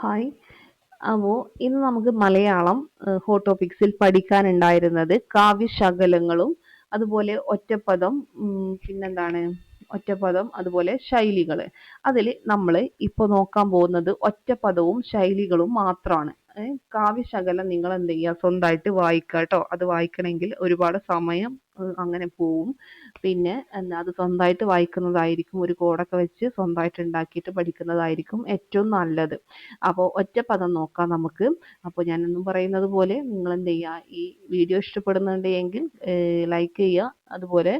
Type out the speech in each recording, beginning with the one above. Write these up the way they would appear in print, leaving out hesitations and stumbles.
Hi. അപ്പോൾ ഇന്ന് നമുക്ക് മലയാളം ഹോട്ട് ടോപ്പിക്സിൽ പഠിക്കാനുണ്ടായിരുന്നത് കാവ്യശകലങ്ങളും അതുപോലെ ഒറ്റപ്പദം, പിന്നെന്താണ് ഒറ്റപ്പദം അതുപോലെ ശൈലികൾ. അതിൽ നമ്മൾ ഇപ്പോൾ നോക്കാൻ പോകുന്നത് ഒറ്റപ്പദവും ശൈലികളും മാത്രമാണ്. കാവ്യശകലം നിങ്ങൾ എന്ത് ചെയ്യുക, സ്വന്തമായിട്ട് വായിക്കുക കേട്ടോ. അത് വായിക്കണമെങ്കിൽ ഒരുപാട് സമയം അങ്ങനെ പോവും. പിന്നെ എന്താ, അത് സ്വന്തമായിട്ട് വായിക്കുന്നതായിരിക്കും, ഒരു കോഡൊക്കെ വെച്ച് സ്വന്തമായിട്ട് ഉണ്ടാക്കിയിട്ട് പഠിക്കുന്നതായിരിക്കും ഏറ്റവും നല്ലത്. അപ്പോൾ ഒറ്റപ്പദം നോക്കാം നമുക്ക്. അപ്പോൾ ഞാനെന്നും പറയുന്നത് പോലെ നിങ്ങൾ എന്ത് ചെയ്യുക, ഈ വീഡിയോ ഇഷ്ടപ്പെടുന്നുണ്ടെങ്കിൽ ലൈക്ക് ചെയ്യുക, അതുപോലെ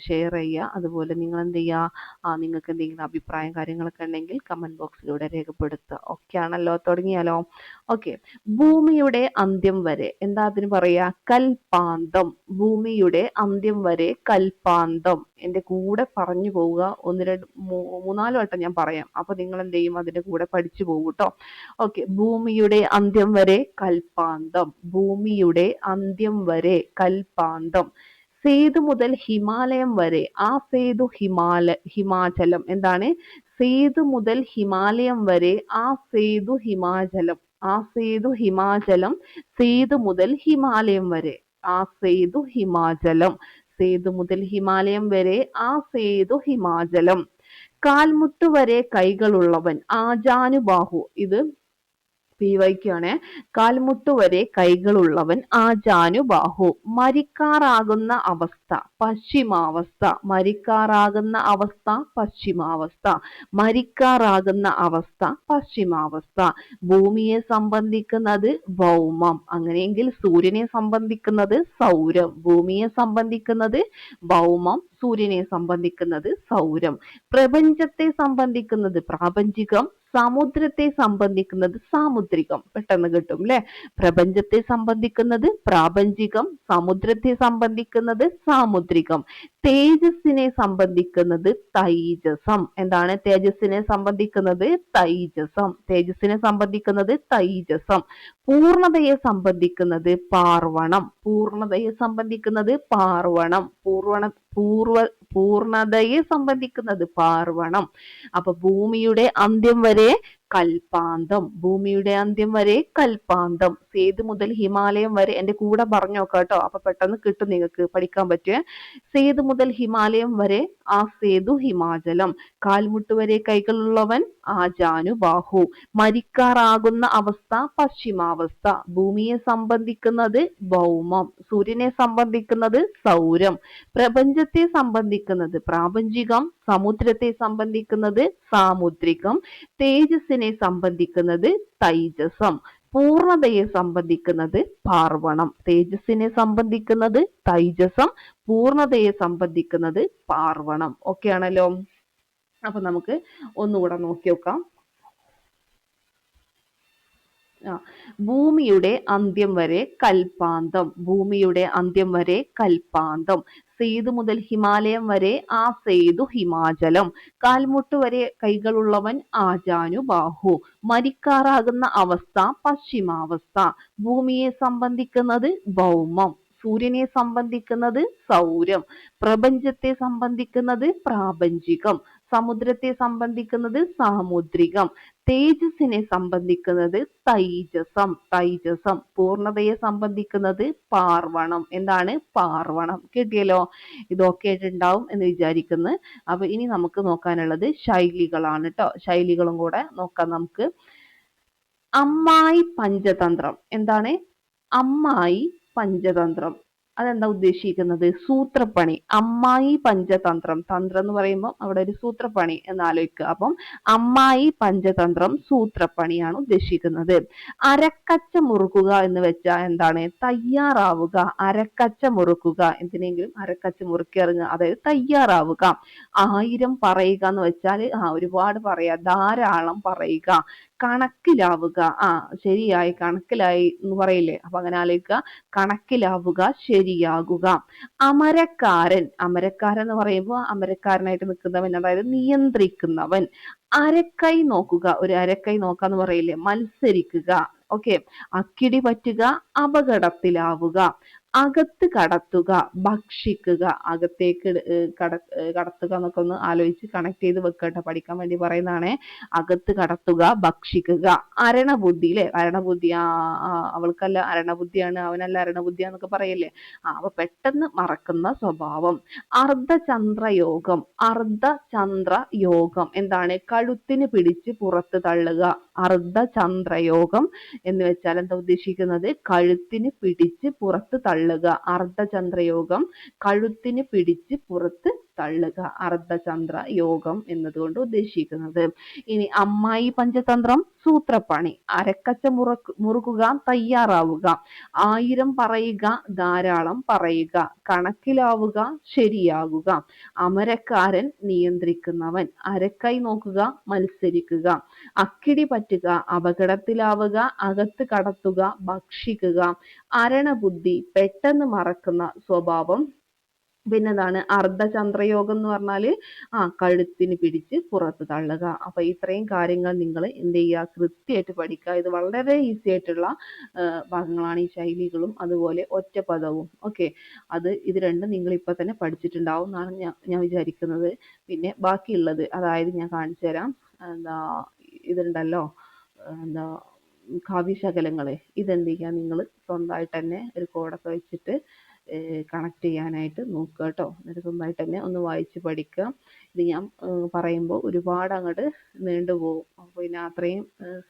ഷെയർ ചെയ്യുക. അതുപോലെ നിങ്ങൾ എന്ത് ചെയ്യുക, നിങ്ങൾക്ക് എന്തെങ്കിലും അഭിപ്രായം കാര്യങ്ങളൊക്കെ ഉണ്ടെങ്കിൽ കമൻറ്റ് ബോക്സിലൂടെ രേഖപ്പെടുത്തുക. ഓക്കെ ആണല്ലോ, തുടങ്ങിയാലോ? ഓക്കെ. ഭൂമിയുടെ അന്ത്യം വരെ, എന്താ അതിന് പറയാ? കൽപ്പാന്തം. ഭൂമിയുടെ അന്ത്യം വരെ കൽപ്പാന്തം. എൻ്റെ കൂടെ പറഞ്ഞു പോവുക. ഒന്ന് രണ്ട് മൂന്നാല് വട്ടം ഞാൻ പറയാം, അപ്പൊ നിങ്ങൾ എന്ത് ചെയ്യും, അതിന്റെ കൂടെ പഠിച്ചു പോകും കേട്ടോ. ഓക്കെ. ഭൂമിയുടെ അന്ത്യം വരെ കൽപ്പാന്തം. ഭൂമിയുടെ അന്ത്യം വരെ കൽപ്പാന്തം. സേതു മുതൽ ഹിമാലയം വരെ, ആ സേതു ഹിമാചലം. എന്താണ്? സേതു മുതൽ ഹിമാലയം വരെ, ആ സേതു ഹിമാചലം. ആ സേതു ഹിമാചലം. സേതു മുതൽ ഹിമാലയം വരെ, ആ സേതു ഹിമാചലം. സേതു മുതൽ ഹിമാലയം വരെ, ആ സേതു ഹിമാചലം. കാൽമുട്ട് വരെ കൈകളുള്ളവൻ, ആജാനുബാഹു. ഇത് PYക്കാണ്. കാൽമുട്ട് വരെ കൈകളുള്ളവൻ, ആജാനുബാഹു. മരിക്കാറാകുന്ന അവസ്ഥ, പശ്ചിമാവസ്ഥ. മരിക്കാറാകുന്ന അവസ്ഥ, പശ്ചിമാവസ്ഥ. മരിക്കാറാകുന്ന അവസ്ഥ, പശ്ചിമാവസ്ഥ. ഭൂമിയെ സംബന്ധിക്കുന്നത് ഭൗമം. അങ്ങനെയെങ്കിൽ സൂര്യനെ സംബന്ധിക്കുന്നത് സൗരം. ഭൂമിയെ സംബന്ധിക്കുന്നത് ഭൗമം, സൂര്യനെ സംബന്ധിക്കുന്നത് സൗരം. പ്രപഞ്ചത്തെ സംബന്ധിക്കുന്നത് പ്രാപഞ്ചികം, സമുദ്രത്തെ സംബന്ധിക്കുന്നത് സാമുദ്രികം. പെട്ടെന്ന് കിട്ടും അല്ലെ? പ്രപഞ്ചത്തെ സംബന്ധിക്കുന്നത് പ്രാപഞ്ചികം, സമുദ്രത്തെ സംബന്ധിക്കുന്നത് സാമുദ്രികം. തേജസ്സിനെ സംബന്ധിക്കുന്നത് തൈജസം. എന്താണ് തേജസ്സിനെ സംബന്ധിക്കുന്നത്? തൈജസം. തേജസ്സിനെ സംബന്ധിക്കുന്നത് തൈജസം. പൂർണതയെ സംബന്ധിക്കുന്നത് പാർവണം. പൂർണതയെ സംബന്ധിക്കുന്നത് പാർവണം. പൂർണതയെ സംബന്ധിക്കുന്നത് പാർവണം. അപ്പൊ ഭൂമിയുടെ അന്ത്യം വരെ കൽപ്പാന്തം. ഭൂമിയുടെ അന്ത്യം വരെ കൽപ്പാന്തം. സേതു മുതൽ ഹിമാലയം വരെ. എൻ്റെ കൂടെ പറഞ്ഞു നോക്കാം കേട്ടോ, അപ്പൊ പെട്ടെന്ന് കിട്ടും, നിങ്ങൾക്ക് പഠിക്കാൻ പറ്റുക. സേതു മുതൽ ഹിമാലയം വരെ, ആ സേതു ഹിമാചലം. കാൽമുട്ട് വരെ കൈകളുള്ളവൻ, ആജാനുബാഹു. മരിക്കാറാകുന്ന അവസ്ഥ, പശ്ചിമാവസ്ഥ. ഭൂമിയെ സംബന്ധിക്കുന്നത് ഭൗമം, സൂര്യനെ സംബന്ധിക്കുന്നത് സൗരം. പ്രപഞ്ചത്തെ സംബന്ധിക്കുന്നത് പ്രാപഞ്ചികം, സമുദ്രത്തെ സംബന്ധിക്കുന്നത് സാമുദ്രികം. തേജസ്സിനെ സംബന്ധിക്കുന്നത് തൈജസം. പൂർണതയെ സംബന്ധിക്കുന്നത് പാർവണം. തേജസ്സിനെ സംബന്ധിക്കുന്നത് തൈജസം, പൂർണതയെ സംബന്ധിക്കുന്നത് പാർവണം. ഓക്കെ ആണല്ലോ? അപ്പൊ നമുക്ക് ഒന്നുകൂടെ നോക്കി നോക്കാം. ഭൂമിയുടെ അന്ത്യം വരെ കൽപ്പാന്തം. ഭൂമിയുടെ അന്ത്യം വരെ കൽപ്പാന്തം. സേതു മുതൽ ഹിമാലയം വരെ, ആ സേതു ഹിമാചലം. കാൽമുട്ട് വരെ കൈകളുള്ളവൻ, ആജാനുബാഹു. മരിക്കാറാകുന്ന അവസ്ഥ, പശ്ചിമാവസ്ഥ. ഭൂമിയെ സംബന്ധിക്കുന്നത് ഭൗമം, സൂര്യനെ സംബന്ധിക്കുന്നത് സൗരം. പ്രപഞ്ചത്തെ സംബന്ധിക്കുന്നത് പ്രാപഞ്ചികം, സമുദ്രത്തെ സംബന്ധിക്കുന്നത് സാമുദ്രികം. തേജസ്സിനെ സംബന്ധിക്കുന്നത് തൈജസം. തൈജസം. പൂർണതയെ സംബന്ധിക്കുന്നത് പാർവണം. എന്താണ്? പാർവണം. കിട്ടിയല്ലോ? ഇതൊക്കെ ആയിട്ടുണ്ടാവും എന്ന് വിചാരിക്കുന്നു. അപ്പൊ ഇനി നമുക്ക് നോക്കാനുള്ളത് ശൈലികളാണ് കേട്ടോ. ശൈലികളും കൂടെ നോക്കാം നമുക്ക്. അമ്മായി പഞ്ചതന്ത്രം. എന്താണ് അമ്മായി പഞ്ചതന്ത്രം? അതെന്താ ഉദ്ദേശിക്കുന്നത്? സൂത്രപ്പണി. അമ്മായി പഞ്ചതന്ത്രം. തന്ത്രം എന്ന് പറയുമ്പോൾ അവിടെ ഒരു സൂത്രപ്പണി എന്ന് ആലോചിക്കുക. അപ്പം അമ്മായി പഞ്ചതന്ത്രം സൂത്രപ്പണിയാണ് ഉദ്ദേശിക്കുന്നത്. അരക്കച്ച മുറുക്കുക എന്ന് വെച്ചാൽ എന്താണ്? തയ്യാറാവുക. അരക്കച്ച മുറുക്കുക, എന്തിനെങ്കിലും അരക്കച്ച മുറുക്കി ഇറങ്ങുക, അതായത് തയ്യാറാവുക. 1000 പറയുക എന്ന് വെച്ചാൽ ഒരുപാട് പറയാ, ധാരാളം പറയുക. കണക്കിലാവുക. ശരിയായി, കണക്കിലായി എന്ന് പറയില്ലേ? അപ്പൊ അങ്ങനെ ആലോചിക്കുക. കണക്കിലാവുക, ശരിയാകുക. അമരക്കാരൻ. അമരക്കാരൻ എന്ന് പറയുമ്പോൾ അമരക്കാരനായിട്ട് നിൽക്കുന്നവൻ, അതായത് നിയന്ത്രിക്കുന്നവൻ. അരക്കൈ നോക്കുക. ഒരു അരക്കൈ നോക്കാന്ന് പറയില്ലേ? മത്സരിക്കുക. ഓക്കെ. അക്കിടി പറ്റുക, അപകടത്തിലാവുക. അകത്ത് കടത്തുക, ഭക്ഷിക്കുക, അകത്തേക്ക് കടത്തുക എന്നൊക്കെ ഒന്ന് ആലോചിച്ച് കണക്ട് ചെയ്ത് വെക്കട്ടെ, പഠിക്കാൻ വേണ്ടി പറയുന്നതാണേ. അകത്ത് കടത്തുക, ഭക്ഷിക്കുക. അരണബുദ്ധി അല്ലെ, അരണബുദ്ധി, അവൾക്കല്ല അരണബുദ്ധിയാണ്, അവനല്ല അരണബുദ്ധിയാന്നൊക്കെ പറയല്ലേ. അപ്പൊ പെട്ടെന്ന് മറക്കുന്ന സ്വഭാവം. അർദ്ധചന്ദ്രയോഗം, അർദ്ധചന്ദ്രയോഗം എന്താണ്? കഴുത്തിന് പിടിച്ച് പുറത്ത് തള്ളുക. അർദ്ധചന്ദ്രയോഗം എന്ന് വെച്ചാൽ എന്താ ഉദ്ദേശിക്കുന്നത്? കഴുത്തിന് പിടിച്ച് പുറത്ത് തള്ളുക. അർദ്ധചന്ദ്രയോഗം കഴുത്തിന് പിടിച്ച് പുറത്ത് തള്ളുക, അർദ്ധചന്ദ്ര യോഗം എന്നതുകൊണ്ട് ഉദ്ദേശിക്കുന്നത്. ഇനി അമ്മായി പഞ്ചതന്ത്രം, സൂത്രപ്പണി. അരക്കച്ച മുറുകുക, തയ്യാറാവുക. 1000 പറയുക, ധാരാളം പറയുക. കണക്കിലാവുക, ശരിയാകുക. അമരക്കാരൻ, നിയന്ത്രിക്കുന്നവൻ. അരക്കൈ നോക്കുക, മത്സരിക്കുക. അക്കിടി പറ്റുക, അപകടത്തിലാവുക. അകത്ത് കടത്തുക, ഭക്ഷിക്കുക. അരണബുദ്ധി, പെട്ടെന്ന് മറക്കുന്ന സ്വഭാവം. പിന്നെന്താണ്? അർദ്ധചന്ദ്രയോഗം എന്ന് പറഞ്ഞാല് കഴുത്തിന് പിടിച്ച് പുറത്ത് തള്ളുക. അപ്പൊ ഇത്രയും കാര്യങ്ങൾ നിങ്ങൾ എന്ത് ചെയ്യുക? കൃത്യമായിട്ട് പഠിക്കുക. ഇത് വളരെ ഈസി ആയിട്ടുള്ള ഭാഗങ്ങളാണ്, ഈ ശൈലികളും അതുപോലെ ഒറ്റപ്പദവും. ഓക്കെ, ഇത് രണ്ടും നിങ്ങൾ ഇപ്പൊ തന്നെ പഠിച്ചിട്ടുണ്ടാവും എന്നാണ് ഞാൻ വിചാരിക്കുന്നത്. പിന്നെ ബാക്കിയുള്ളത്, അതായത് ഞാൻ കാണിച്ചു തരാം. എന്താ ഇതുണ്ടല്ലോ, എന്താ കാവ്യശകലങ്ങള്, ഇതെന്ത് ചെയ്യുക? നിങ്ങൾ സ്വന്തമായിട്ട് തന്നെ ഒരു കോഡൊക്കെ വെച്ചിട്ട് കണക്ട് ചെയ്യാനായിട്ട് നോക്കുക കേട്ടോ. എന്നിട്ട് സ്വന്തമായിട്ട് തന്നെ ഒന്ന് വായിച്ച് പഠിക്കുക. ഇത് ഞാൻ പറയുമ്പോൾ ഒരുപാട് അങ്ങോട്ട് നീണ്ടുപോകും. അപ്പോൾ പിന്നെ അത്രയും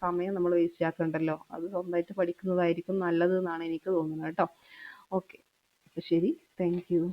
സമയം നമ്മൾ വേസ്റ്റ് ആക്കണ്ടല്ലോ. അത് സ്വന്തമായിട്ട് പഠിക്കുന്നതായിരിക്കും നല്ലത് എന്നാണ് എനിക്ക് തോന്നുന്നത് കേട്ടോ. ഓക്കെ, അപ്പോൾ ശരി, താങ്ക് യു.